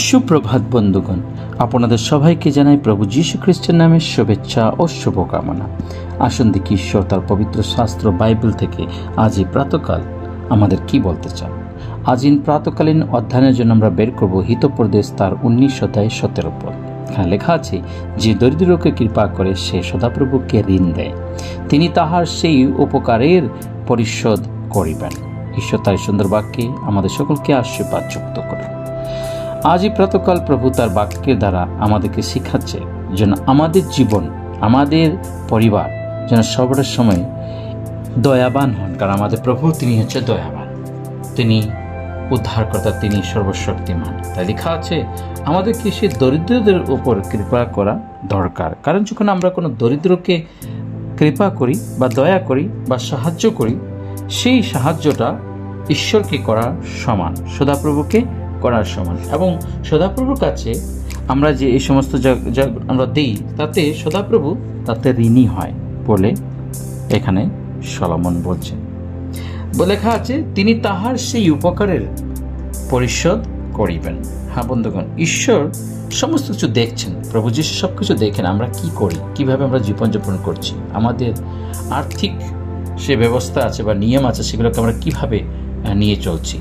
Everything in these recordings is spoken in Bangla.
সুপ্রভাত বন্ধুগণ, আপনাদের সবাইকে জানাই প্রভু যীশু খ্রিস্টের নামে শুভেচ্ছা ও শুভকামনা। আসুন দেখি ঈশ্বর তার পবিত্র শাস্ত্র বাইবেল থেকে আজ এই প্রাতকাল আমাদের কি বলতে চান। আজ এই প্রাতকালীন অধ্যয়নের জন্য আমরা বের করব হিতোপদেশ তার 19 অধ্যায় 17 পদ। এখানে লেখা আছে, যে দরিদ্রকে কৃপা করে সে সদাপ্রভুকে ঋণ দেয়, তিনি তাহার সেই উপকারের পরিশোধ করিবেন। ঈশ্বর তার সুন্দর বাক্যে আমাদের সকলকে আশীর্বাদ যুক্ত করে। আজ এই প্রাতকাল প্রভু তার বাক্যের দ্বারা আমাদেরকে শিখাচ্ছে যেন আমাদের জীবন, আমাদের পরিবার যেন সবার সময় দয়াবান হন, কারণ আমাদের প্রভু তিনি হচ্ছে দয়াবান, তিনি উদ্ধারকর্তা, তিনি সর্বশক্তিমান। তাই লেখা আছে আমাদেরকে সে দরিদ্রদের উপর কৃপা করা দরকার, কারণ যখন আমরা কোনো দরিদ্রকে কৃপা করি বা দয়া করি বা সাহায্য করি, সেই সাহায্যটা ঈশ্বরকে করার সমান, সদাপ্রভুকে করার সমান। এবং সদাপ্রভুর কাছে আমরা যে এই সমস্ত যা আমরা দিই, তাতে সদাপ্রভু তাতে ঋণী হয় বলে এখানে সলোমন বলছেন। লেখা আছে তিনি তাহার সেই উপকারের পরিশোধ করিবেন। হ্যাঁ বন্ধুগণ, ঈশ্বর সমস্ত কিছু দেখছেন, প্রভু যীশু সব কিছু দেখেন আমরা কি করি, কিভাবে আমরা জীবনযাপন করছি, আমাদের আর্থিক সে ব্যবস্থা আছে বা নিয়ম আছে, সেগুলোকে আমরা কিভাবে নিয়ে চলছি।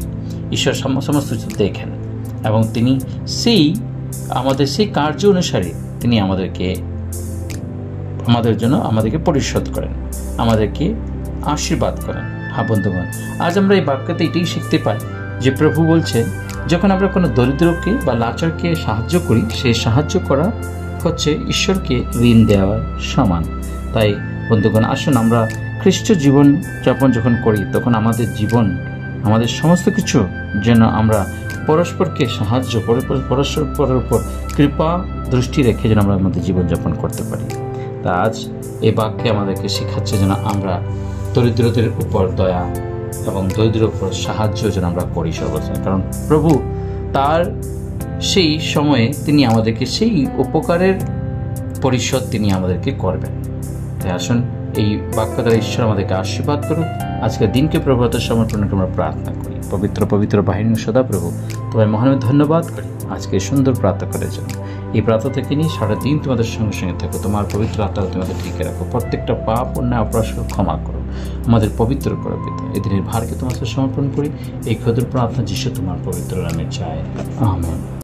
ঈশ্বর সমস্ত কিছু দেখেন এবং তিনি আমাদের সেই কার্য অনুসারে তিনি আমাদের জন্য আমাদেরকে পরিশোধ করেন, আমাদেরকে আশীর্বাদ করেন। হ্যাঁ বন্ধুগণ, আজ আমরা এই বাক্যতে এটাই শিখতে পাই যে প্রভু বলছেন যখন আমরা কোনো দরিদ্রকে বা লাচারকে সাহায্য করি, সেই সাহায্য করা হচ্ছে ঈশ্বরকে ঋণ দেওয়ার সমান। তাই বন্ধুগণ, আসুন আমরা খ্রিস্ট জীবন যাপন যখন করি, তখন আমাদের জীবন, আমাদের সমস্ত কিছু যেন আমরা পরস্পরকে সাহায্য করে, পরস্পরের উপর কৃপা দৃষ্টি রেখে যেন আমরা আমাদের জীবনযাপন করতে পারি। তা আজ এই বাক্যে আমাদেরকে শেখাচ্ছে যেন আমরা দরিদ্রদের উপর দয়া এবং দরিদ্রের উপর সাহায্য যেন আমরা করি সর্বদা, কারণ প্রভু তার সেই সময়ে তিনি আমাদেরকে সেই উপকারের পরিশোধ তিনি আমাদেরকে করবেন। তাই আসুন এই বাক্য দ্বারা ঈশ্বর আমাদেরকে আশীর্বাদ করুন। আজকের দিনকে প্রভুতে সমর্পণ করে আমরা প্রার্থনা করি। পবিত্র বাহিনী সদাপ্রভু তোমায় মহান ধন্যবাদ করি আজকে সুন্দর প্রাতকালের জন্য। এই প্রাত থেকে নিয়ে সারাদিন তোমাদের সঙ্গে সঙ্গে থাকো, তোমার পবিত্র আত্মা তোমাদের টিকে রাখো, প্রত্যেকটা পাপ অন্যায় অপরাধ ক্ষমা করো, আমাদের পবিত্র করো পিতা। এই দিনের ভারকে তোমার সমর্পণ করি, এই ক্ষুদ্র প্রার্থনা যিশু তোমার পবিত্র নামে চাই, আমেন।